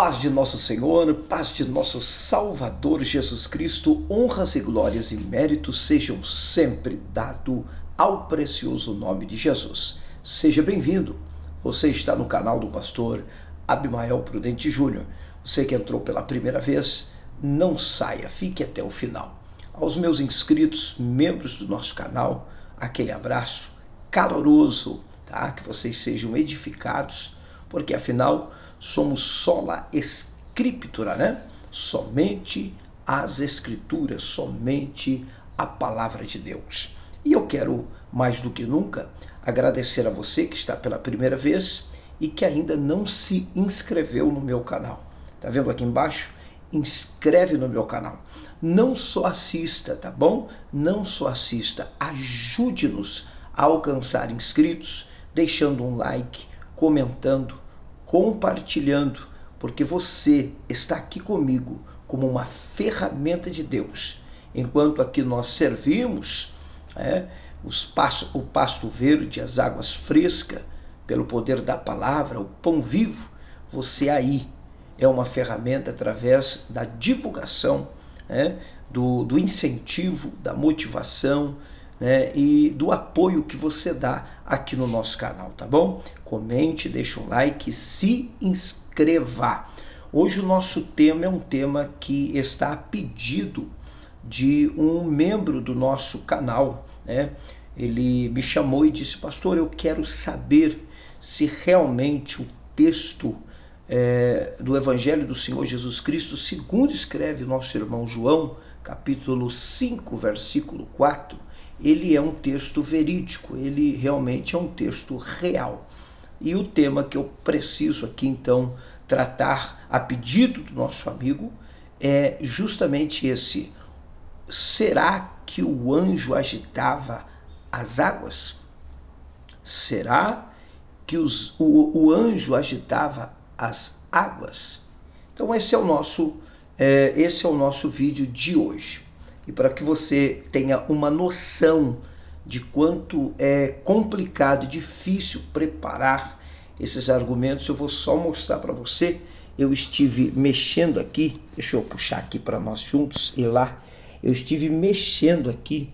Paz de nosso Senhor, paz de nosso Salvador Jesus Cristo, honras e glórias e méritos sejam sempre dados ao precioso nome de Jesus. Seja bem-vindo. Você está no canal do pastor Abimael Prudente Júnior. Você que entrou pela primeira vez, não saia, fique até o final. Aos meus inscritos, membros do nosso canal, aquele abraço caloroso, tá? Que vocês sejam edificados, porque afinal somos sola escritura, né? Somente as escrituras, somente a palavra de Deus. E eu quero, mais do que nunca, agradecer a você que está pela primeira vez e que ainda não se inscreveu no meu canal. Tá vendo aqui embaixo? Inscreve no meu canal. Não só assista, tá bom? Não só assista, ajude-nos a alcançar inscritos, deixando um like, comentando, compartilhando, porque você está aqui comigo como uma ferramenta de Deus. Enquanto aqui nós servimos o pasto verde, as águas frescas, pelo poder da palavra, o pão vivo, você aí é uma ferramenta através da divulgação, do incentivo, da motivação, e do apoio que você dá aqui no nosso canal, tá bom? Comente, deixa um like, se inscreva. Hoje o nosso tema é um tema que está a pedido de um membro do nosso canal, Ele me chamou e disse: pastor, eu quero saber se realmente o texto do Evangelho do Senhor Jesus Cristo, segundo escreve nosso irmão João, capítulo 5, versículo 4, ele é um texto verídico, ele realmente é um texto real. E o tema que eu preciso aqui então tratar a pedido do nosso amigo é justamente esse: será que o anjo agitava as águas? Será que o anjo agitava as águas? Então esse é o nosso vídeo de hoje. E para que você tenha uma noção de quanto é complicado e difícil preparar esses argumentos, eu vou só mostrar para você. Eu estive mexendo aqui, deixa eu puxar aqui para nós juntos e lá. Eu estive mexendo aqui,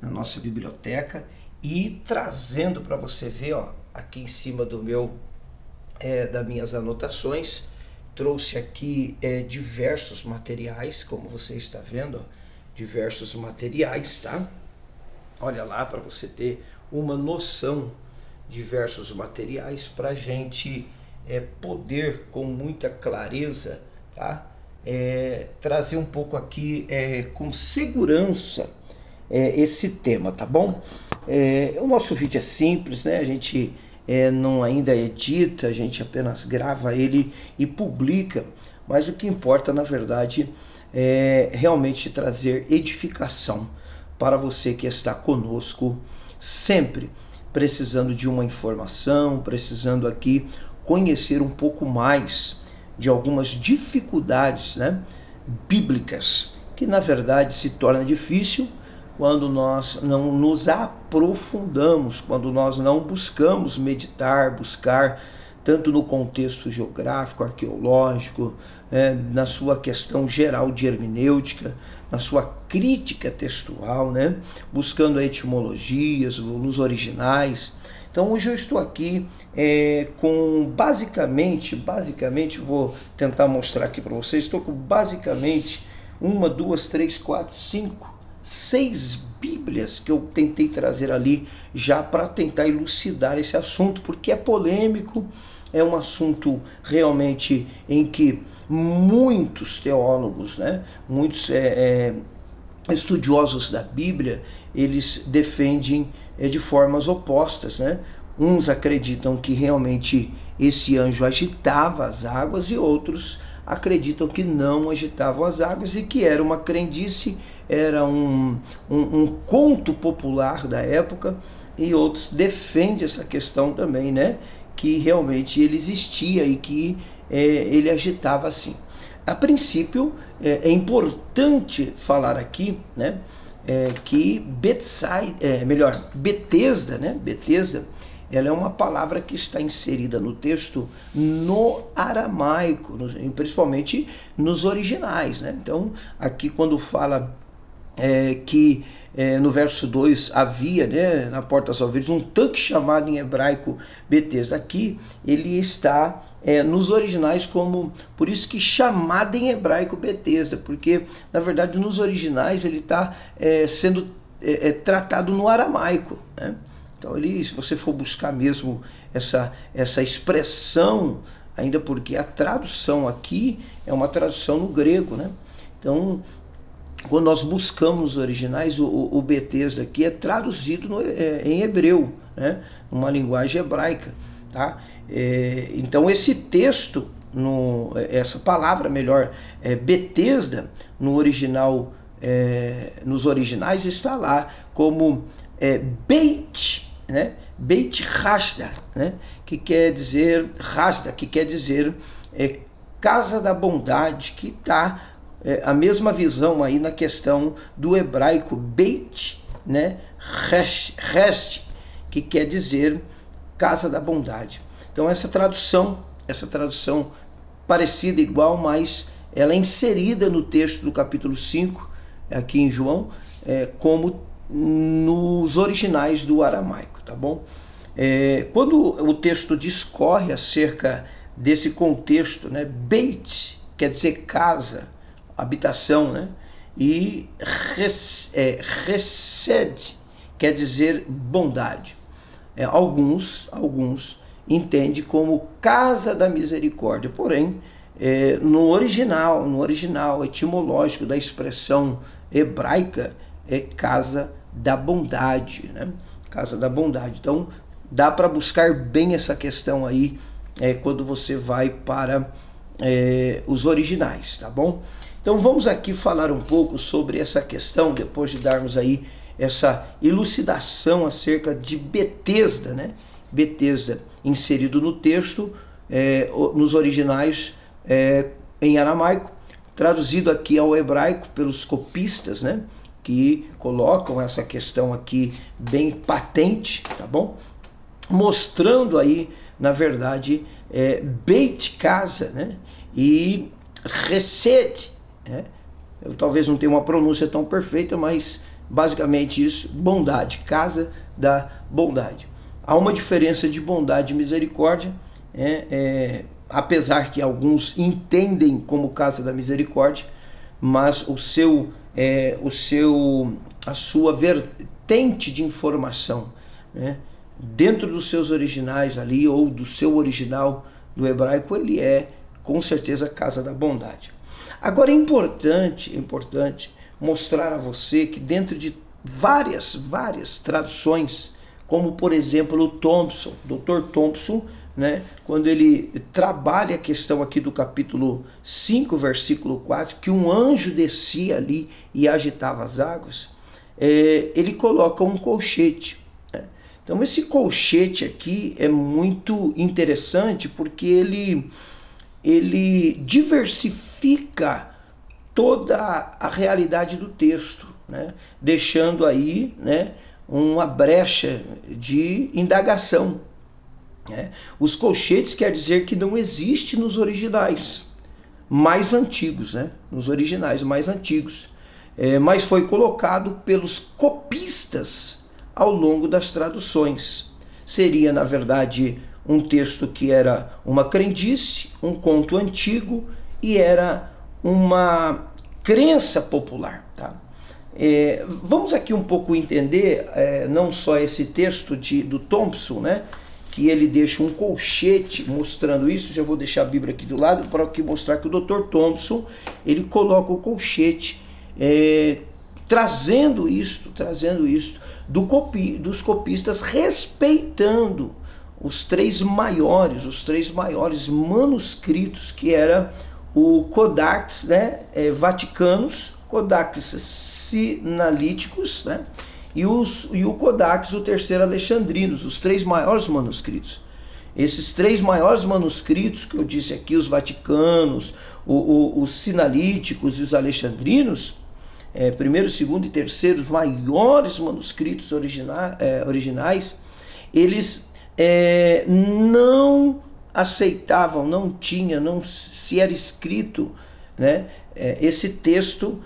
na nossa biblioteca e trazendo para você ver, aqui em cima das minhas anotações, trouxe aqui diversos materiais, como você está vendo, diversos materiais, tá? Olha lá, para você ter uma noção, diversos materiais para a gente poder com muita clareza, tá? Trazer um pouco aqui com segurança esse tema, tá bom? O nosso vídeo é simples, a gente não ainda edita, a gente apenas grava ele e publica, mas o que importa na verdade é realmente trazer edificação para você que está conosco sempre, precisando de uma informação, precisando aqui conhecer um pouco mais de algumas dificuldades bíblicas, que na verdade se torna difícil quando nós não nos aprofundamos, quando nós não buscamos buscar tanto no contexto geográfico, arqueológico, na sua questão geral de hermenêutica, na sua crítica textual, buscando etimologias, nos originais. Então hoje eu estou aqui com basicamente, vou tentar mostrar aqui para vocês, estou com basicamente 1, 2, 3, 4, 5, 6 Bíblias que eu tentei trazer ali já para tentar elucidar esse assunto, porque é polêmico, é um assunto realmente em que muitos teólogos, muitos estudiosos da Bíblia, eles defendem de formas opostas, Uns acreditam que realmente esse anjo agitava as águas e outros acreditam que não agitavam as águas e que era uma crendice, era um conto popular da época, e outros defendem essa questão também, que realmente ele existia e que ele agitava assim. A princípio, é importante falar aqui, que Betesda, ela é uma palavra que está inserida no texto no aramaico, principalmente nos originais, né? Então, aqui quando fala que no verso 2 havia, né, na Porta das Ovelhas, um tanque chamado em hebraico Betesda. Aqui ele está nos originais como, por isso que chamado em hebraico Betesda, porque na verdade nos originais ele está sendo tratado no aramaico, né? Então se você for buscar mesmo essa expressão, ainda porque a tradução aqui é uma tradução no grego, né? Então, quando nós buscamos os originais, o Betesda aqui é traduzido em hebreu, né? Uma linguagem hebraica, tá? Então esse texto, essa palavra melhor, Betesda, no original, nos originais está lá como Beit, né? Beit Hasda, né? Que quer dizer Hasda, que quer dizer casa da bondade, que está a mesma visão aí na questão do hebraico Beit, né? Rest, que quer dizer casa da bondade. Então essa tradução parecida igual, mas ela é inserida no texto do capítulo 5, aqui em João, como nos originais do aramaico, tá bom? Quando o texto discorre acerca desse contexto, né? Beit quer dizer casa, habitação, né? E Resed quer dizer bondade. Alguns entendem como casa da misericórdia, porém no original etimológico da expressão hebraica é casa da bondade, né? Casa da bondade. Então dá para buscar bem essa questão aí quando você vai para os originais, tá bom? Então vamos aqui falar um pouco sobre essa questão, depois de darmos aí essa elucidação acerca de Betesda, né? Betesda inserido no texto, nos originais em aramaico, traduzido aqui ao hebraico pelos copistas, né? Que colocam essa questão aqui bem patente, tá bom? Mostrando aí, na verdade, Beit casa, né? E Resed, né? Eu talvez não tenha uma pronúncia tão perfeita, mas basicamente isso, bondade, casa da bondade. Há uma diferença de bondade e misericórdia, apesar que alguns entendem como casa da misericórdia, mas a sua vertente de informação, né, dentro dos seus originais ali, ou do seu original do hebraico, ele é com certeza casa da bondade. Agora é importante mostrar a você que dentro de várias traduções, como por exemplo o Thompson, Dr. Thompson, né, quando ele trabalha a questão aqui do capítulo 5, versículo 4, que um anjo descia ali e agitava as águas, ele coloca um colchete. Né? Então esse colchete aqui é muito interessante porque ele diversifica toda a realidade do texto, né? Deixando aí, né, uma brecha de indagação. Né? Os colchetes quer dizer que não existe nos originais mais antigos, né? Nos originais mais antigos, mas foi colocado pelos copistas ao longo das traduções. Seria, na verdade, um texto que era uma crendice, um conto antigo e era uma crença popular, tá? Vamos aqui um pouco entender não só esse texto do Thompson, né, que ele deixa um colchete mostrando isso. Já vou deixar a Bíblia aqui do lado para mostrar que o Dr. Thompson ele coloca o colchete trazendo isto dos copistas, respeitando os três maiores manuscritos, que era o Codex, né, Vaticanos, Codex Sinalíticos, né, e o Codex, o Terceiro Alexandrinos, os três maiores manuscritos. Esses três maiores manuscritos que eu disse aqui, os Vaticanos, os Sinalíticos e os Alexandrinos, primeiro, segundo e terceiro, os maiores manuscritos originais, eles não aceitavam, não tinha, não se era escrito, né, esse texto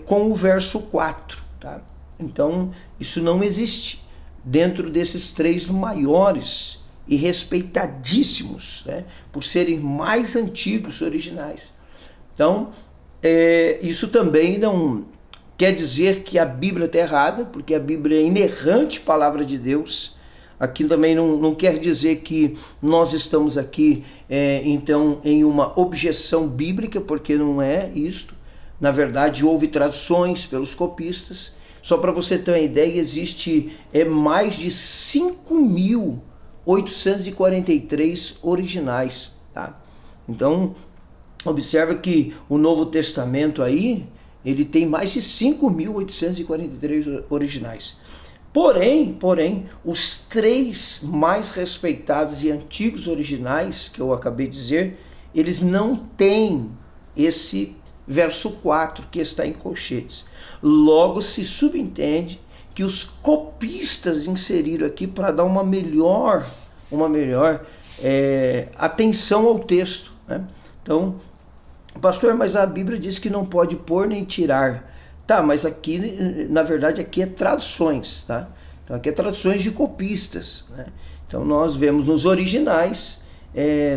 com o verso 4. Tá? Então, isso não existe dentro desses três maiores e respeitadíssimos, né, por serem mais antigos originais. Então, isso também não quer dizer que a Bíblia está errada, porque a Bíblia é inerrante palavra de Deus. Aqui também não quer dizer que nós estamos aqui, então, em uma objeção bíblica, porque não é isto. Na verdade, houve traduções pelos copistas. Só para você ter uma ideia, existe mais de 5.843 originais. Tá? Então, observa que o Novo Testamento aí, ele tem mais de 5.843 originais. Porém, os três mais respeitados e antigos originais, que eu acabei de dizer, eles não têm esse verso 4 que está em colchetes. Logo se subentende que os copistas inseriram aqui para dar uma melhor atenção ao texto. Né? Então, pastor, mas a Bíblia diz que não pode pôr nem tirar. Tá, mas aqui, na verdade, aqui é traduções, tá? Então aqui é traduções de copistas, né? Então nós vemos nos originais,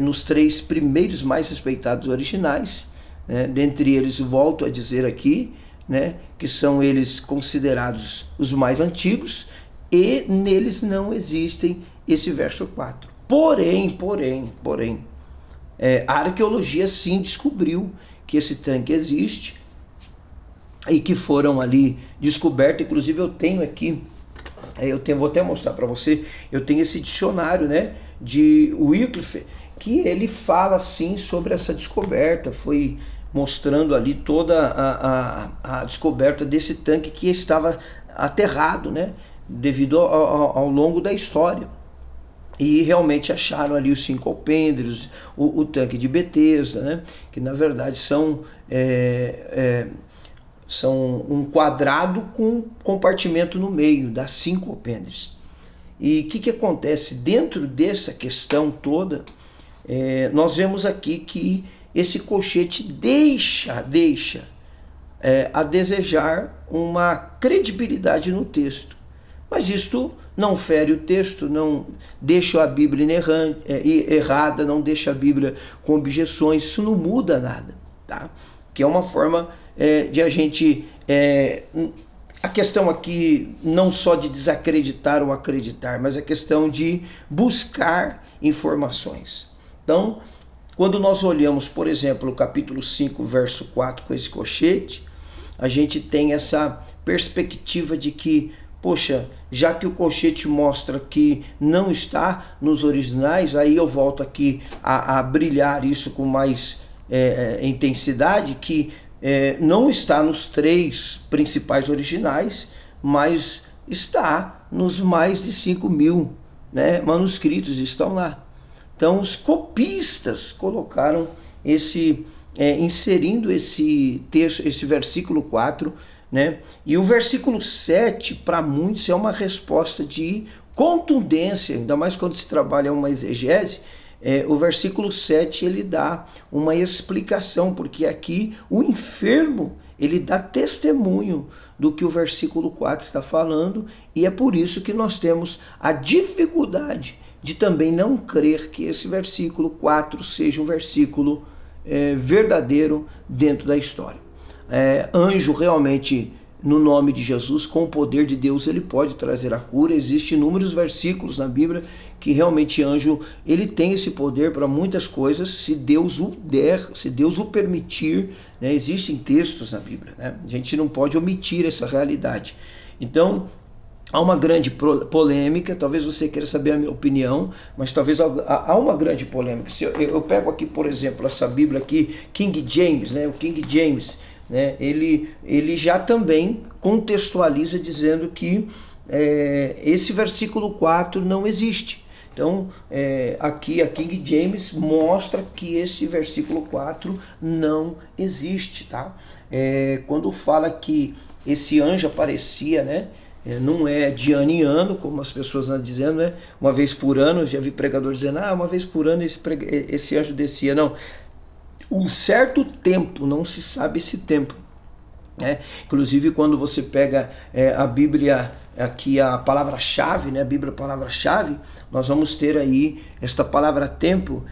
nos três primeiros mais respeitados originais, né? Dentre eles, volto a dizer aqui, né, que são eles considerados os mais antigos, e neles não existem esse verso 4. Porém, a arqueologia sim descobriu que esse tanque existe, e que foram ali descobertos. Inclusive eu tenho aqui, vou até mostrar para você, eu tenho esse dicionário, né, de Wycliffe, que ele fala assim sobre essa descoberta, foi mostrando ali toda a descoberta desse tanque que estava aterrado, né, devido ao longo da história. E realmente acharam ali os 5 alpendres, o tanque de Betesda, né, que na verdade são um quadrado com compartimento no meio, dá 5 alpendres. E o que acontece? Dentro dessa questão toda, nós vemos aqui que esse colchete deixa a desejar uma credibilidade no texto. Mas isto não fere o texto, não deixa a Bíblia errada, não deixa a Bíblia com objeções, isso não muda nada. Tá? Que é uma forma de a gente... a questão aqui não só de desacreditar ou acreditar, mas a questão de buscar informações. Então, quando nós olhamos, por exemplo, o capítulo 5, verso 4, com esse colchete, a gente tem essa perspectiva de que, poxa, já que o colchete mostra que não está nos originais, aí eu volto aqui a brilhar isso com mais intensidade, que não está nos 3 principais originais, mas está nos mais de 5.000, né, manuscritos, estão lá. Então os copistas colocaram inserindo esse texto, esse versículo 4, né? E o versículo 7, para muitos, é uma resposta de contundência, ainda mais quando se trabalha uma exegese. O versículo 7 ele dá uma explicação, porque aqui o enfermo ele dá testemunho do que o versículo 4 está falando, e é por isso que nós temos a dificuldade de também não crer que esse versículo 4 seja um versículo verdadeiro dentro da história. Anjo realmente, no nome de Jesus, com o poder de Deus, ele pode trazer a cura. Existem inúmeros versículos na Bíblia que realmente anjo, ele tem esse poder para muitas coisas, se Deus o der, se Deus o permitir, né? Existem textos na Bíblia, né? A gente não pode omitir essa realidade. Então, há uma grande polêmica, talvez você queira saber a minha opinião, mas talvez há uma grande polêmica. Se eu pego aqui, por exemplo, essa Bíblia aqui, King James, né? O King James, né? Ele já também contextualiza dizendo que esse versículo 4 não existe. Então, aqui a King James mostra que esse versículo 4 não existe. Tá? Quando fala que esse anjo aparecia, né, Não é de ano em ano, como as pessoas estão dizendo, né? Uma vez por ano. Já vi pregador dizendo, uma vez por ano esse anjo descia. Não, um certo tempo, não se sabe esse tempo. Inclusive, quando você pega a Bíblia, aqui a palavra-chave, né? A Bíblia palavra-chave, nós vamos ter aí esta palavra tempo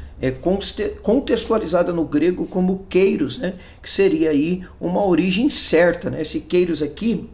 contextualizada no grego como kairos, né? Que seria aí uma origem certa, né? Esse kairos aqui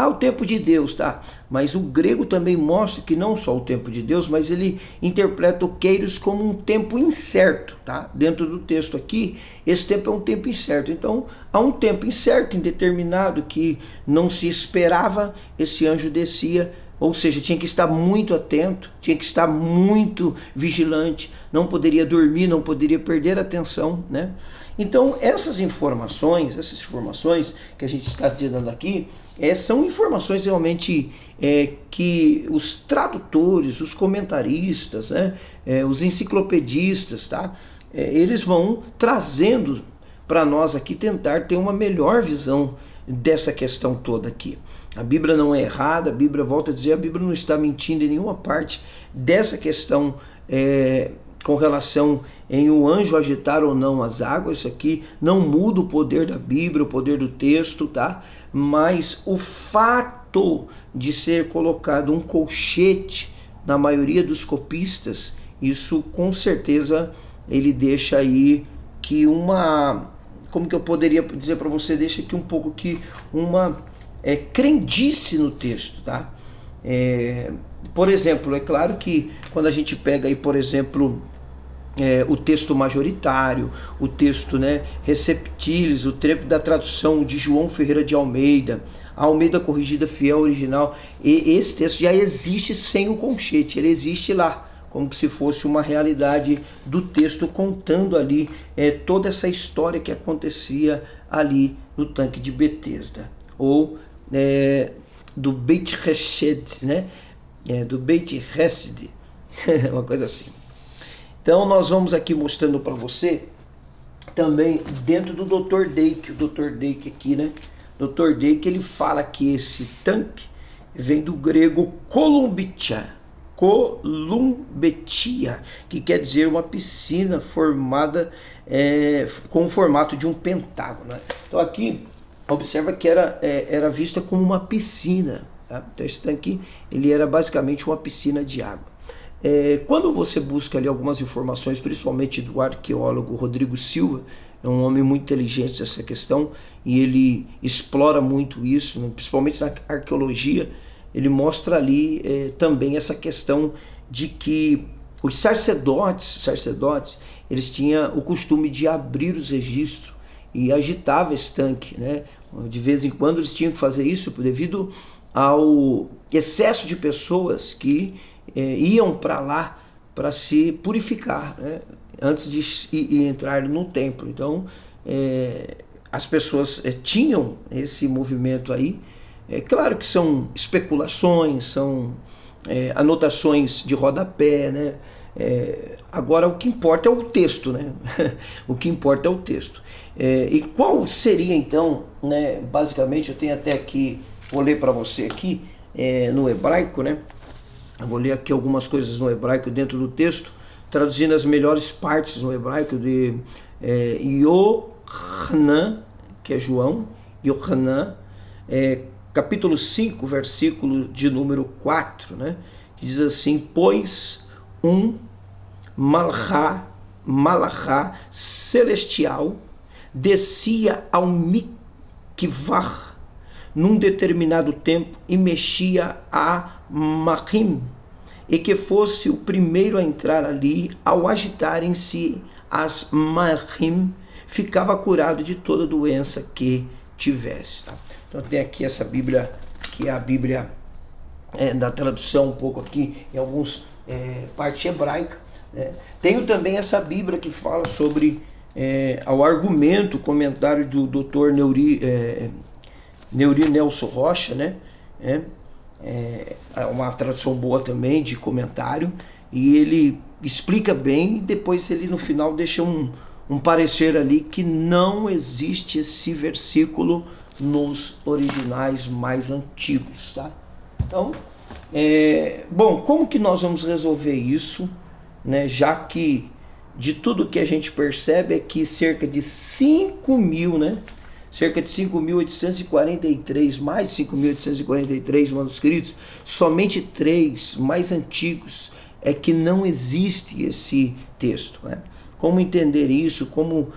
o tempo de Deus, tá? Mas o grego também mostra que não só o tempo de Deus, mas ele interpreta o kairos como um tempo incerto, tá? Dentro do texto aqui, esse tempo é um tempo incerto. Então, há um tempo incerto, indeterminado, que não se esperava, esse anjo descia, ou seja, tinha que estar muito atento, tinha que estar muito vigilante, não poderia dormir, não poderia perder a atenção, né? Então, essas informações que a gente está dando aqui, são informações realmente que os tradutores, os comentaristas, né, os enciclopedistas, tá? Eles vão trazendo para nós aqui, tentar ter uma melhor visão dessa questão toda aqui. A Bíblia não é errada, a Bíblia, volta a dizer, a Bíblia não está mentindo em nenhuma parte dessa questão com relação em o anjo agitar ou não as águas. Isso aqui não muda o poder da Bíblia, o poder do texto, tá? Mas o fato de ser colocado um colchete na maioria dos copistas, isso com certeza ele deixa aí que como que eu poderia dizer para você, deixa aqui um pouco que uma crendice no texto, tá? Por exemplo, é claro que quando a gente pega aí, por exemplo, o texto majoritário, o texto, né, receptilis, o trepo da tradução de João Ferreira de Almeida, a Almeida Corrigida Fiel Original, e esse texto já existe sem o colchete, ele existe lá, como se fosse uma realidade do texto contando ali toda essa história que acontecia ali no tanque de Betesda, ou do Beit Hesed, né? Do Beit Hesed, uma coisa assim. Então nós vamos aqui mostrando para você também dentro do Dr. Dake, o Dr. Dake aqui, né? Dr. Dake, ele fala que esse tanque vem do grego kolumbetia, que quer dizer uma piscina formada com o formato de um pentágono, né? Então aqui observa que era vista como uma piscina, tá? Então esse tanque ele era basicamente uma piscina de água. Quando você busca ali algumas informações, principalmente do arqueólogo Rodrigo Silva, é um homem muito inteligente nessa questão e ele explora muito isso, né? Principalmente na arqueologia, ele mostra ali também essa questão de que os sacerdotes, eles tinham o costume de abrir os registros e agitava esse tanque, né? De vez em quando eles tinham que fazer isso devido ao excesso de pessoas que iam para lá para se purificar, né? Antes de entrar no templo. Então as pessoas tinham esse movimento aí. Claro que são especulações, são anotações de rodapé, né? Agora o que importa é o texto, né? O que importa é o texto. E qual seria então, né? Basicamente, eu tenho até aqui, vou ler para você aqui no hebraico, né? Eu vou ler aqui algumas coisas no hebraico dentro do texto, traduzindo as melhores partes no hebraico de Yohanan, que é João, Yohanan, capítulo 5, versículo de número 4, né? Que diz assim: pois um malachá celestial descia ao mikvah num determinado tempo e mexia a Mahim, e que fosse o primeiro a entrar ali, ao agitarem-se as Mahim, ficava curado de toda doença que tivesse. Tá? Então tem aqui essa Bíblia, que é a Bíblia da tradução um pouco aqui, em alguns parte hebraica. Né? Tenho também essa Bíblia que fala sobre o argumento, o comentário do Dr. Neuri Nelson Rocha, né? Uma tradução boa também de comentário, e ele explica bem, e depois ele no final deixa um parecer ali que não existe esse versículo nos originais mais antigos, tá? Então, bom, como que nós vamos resolver isso, né? Já que de tudo que a gente percebe é que cerca de 5.000, né? Cerca de 5.843, mais 5.843 manuscritos, somente 3 mais antigos é que não existe esse texto, né? Como entender isso? Como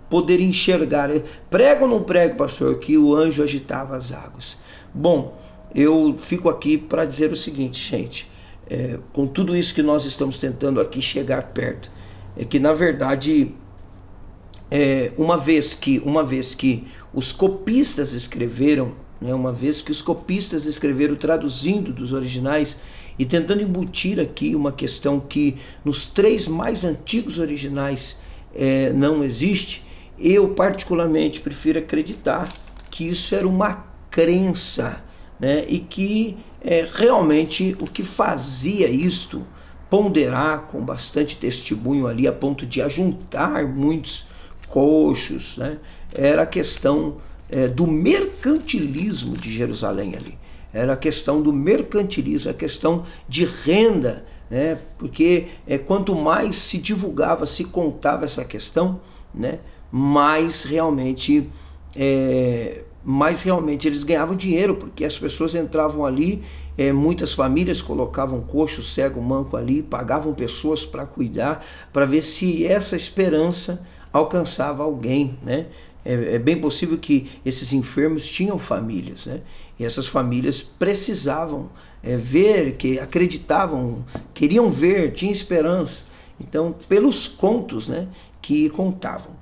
poder enxergar? Prego ou não prego, pastor, que o anjo agitava as águas? Bom, eu fico aqui para dizer o seguinte, gente, com tudo isso que nós estamos tentando aqui chegar perto, é que na verdade, uma vez que os copistas escreveram, né, uma vez que os copistas escreveram traduzindo dos originais e tentando embutir aqui uma questão que nos 3 mais antigos originais não existe, eu particularmente prefiro acreditar que isso era uma crença, né, e que realmente o que fazia isto ponderar com bastante testemunho ali a ponto de ajuntar muitos coxos, né, era a questão do mercantilismo de Jerusalém ali. Era a questão do mercantilismo, a questão de renda, né, porque quanto mais se divulgava, se contava essa questão, né, mais realmente eles ganhavam dinheiro, porque as pessoas entravam ali, muitas famílias colocavam coxo, cego, manco ali, pagavam pessoas para cuidar, para ver se essa esperança alcançava alguém, né? É bem possível que esses enfermos tinham famílias, né? E essas famílias precisavam ver, que acreditavam, queriam ver, tinham esperança. Então, pelos contos, né, que contavam.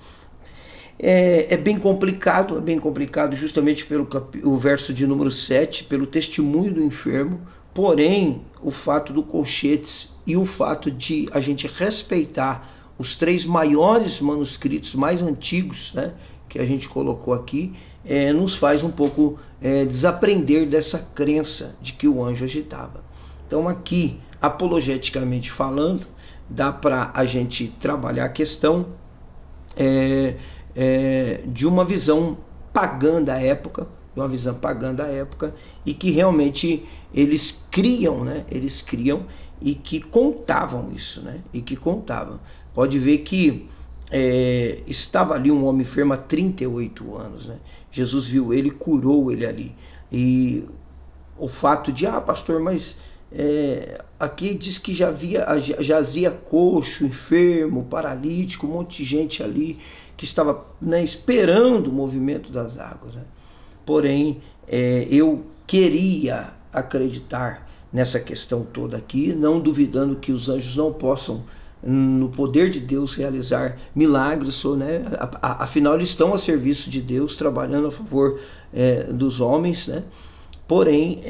É bem complicado justamente pelo o verso de número 7, pelo testemunho do enfermo, porém o fato do colchetes e o fato de a gente respeitar os 3 maiores manuscritos mais antigos, né, que a gente colocou aqui, nos faz um pouco desaprender dessa crença de que o anjo agitava. Então aqui, apologeticamente falando, dá para a gente trabalhar a questão de uma visão pagã da época, e que realmente eles criam, né? Eles criam e que contavam isso, né? E que contavam. Pode ver que estava ali um homem enfermo há 38 anos, né? Jesus viu ele, curou ele ali. E o fato de, pastor, mas aqui diz que jazia coxo, enfermo, paralítico, um monte de gente ali que estava, né, esperando o movimento das águas, né? Porém, eu queria acreditar nessa questão toda aqui, não duvidando que os anjos não possam, no poder de Deus, realizar milagres, né? Afinal eles estão a serviço de Deus, trabalhando a favor dos homens, né? Porém,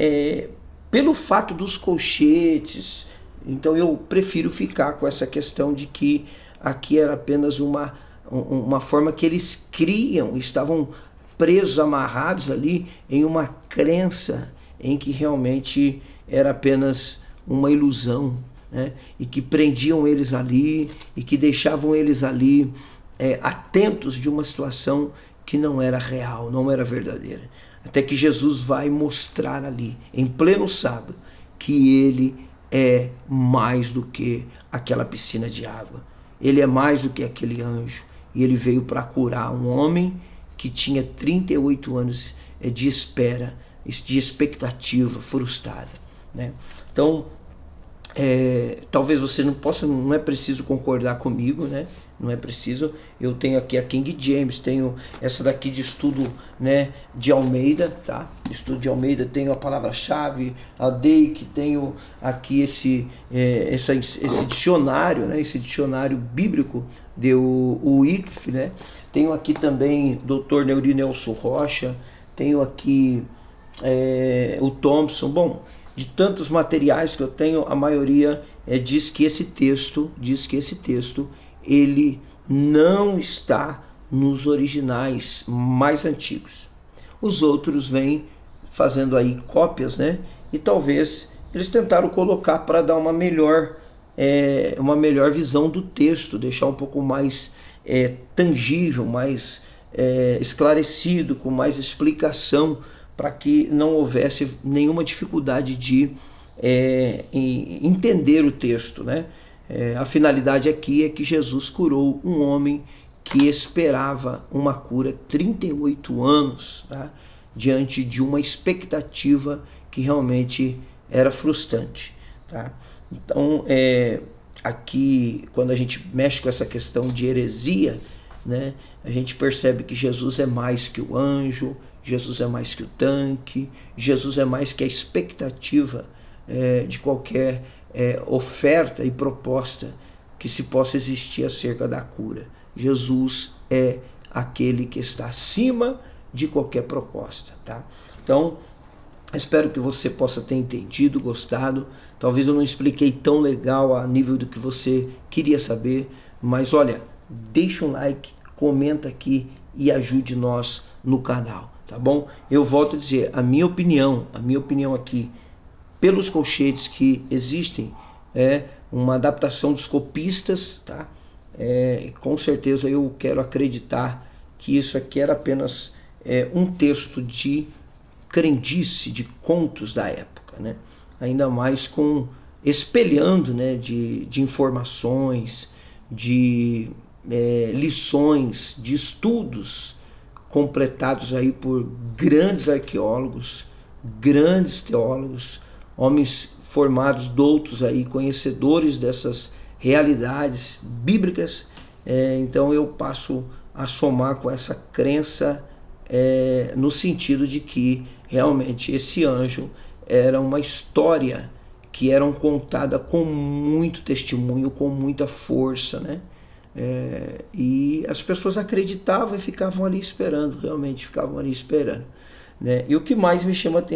pelo fato dos colchetes, então eu prefiro ficar com essa questão de que aqui era apenas uma forma que eles criam, estavam presos, amarrados ali em uma crença em que realmente era apenas uma ilusão, né? E que prendiam eles ali e que deixavam eles ali atentos de uma situação que não era real, não era verdadeira. Até que Jesus vai mostrar ali, em pleno sábado, que ele é mais do que aquela piscina de água. Ele é mais do que aquele anjo. E ele veio para curar um homem que tinha 38 anos de espera, de expectativa frustrada, né? Então, talvez você não possa, não é preciso concordar comigo, né? Não é preciso. Eu tenho aqui a King James, tenho essa daqui de estudo, né, de Almeida, tá? Estudo de Almeida, tenho a palavra-chave, a Dake, tenho aqui esse dicionário, né? Esse dicionário bíblico o Wycliffe, né? Tenho aqui também Dr. Neuri Nelson Rocha, tenho aqui o Thompson. Bom, de tantos materiais que eu tenho, a maioria diz que esse texto ele não está nos originais mais antigos. Os outros vêm fazendo aí cópias, né? E talvez eles tentaram colocar para dar uma melhor visão do texto, deixar um pouco mais tangível, mais esclarecido, com mais explicação, para que não houvesse nenhuma dificuldade de entender o texto, né? A finalidade aqui é que Jesus curou um homem que esperava uma cura 38 anos, tá? Diante de uma expectativa que realmente era frustrante, tá? Então, aqui, quando a gente mexe com essa questão de heresia, né, a gente percebe que Jesus é mais que o anjo, Jesus é mais que o tanque, Jesus é mais que a expectativa de qualquer oferta e proposta que se possa existir acerca da cura. Jesus é aquele que está acima de qualquer proposta, tá? Então, espero que você possa ter entendido, gostado. Talvez eu não expliquei tão legal a nível do que você queria saber, mas olha, deixa um like, comenta aqui e ajude nós no canal, tá bom? Eu volto a dizer, a minha opinião aqui, pelos colchetes que existem, é uma adaptação dos copistas, tá? Com certeza eu quero acreditar que isso aqui era apenas um texto de crendice, de contos da época, né? Ainda mais com espelhando, né, de informações, de lições, de estudos completados aí por grandes arqueólogos, grandes teólogos, homens formados, doutos aí, conhecedores dessas realidades bíblicas. Então eu passo a somar com essa crença no sentido de que realmente esse anjo era uma história que era contada com muito testemunho, com muita força, né? E as pessoas acreditavam e ficavam ali esperando, realmente ficavam ali esperando, né? E o que mais me chama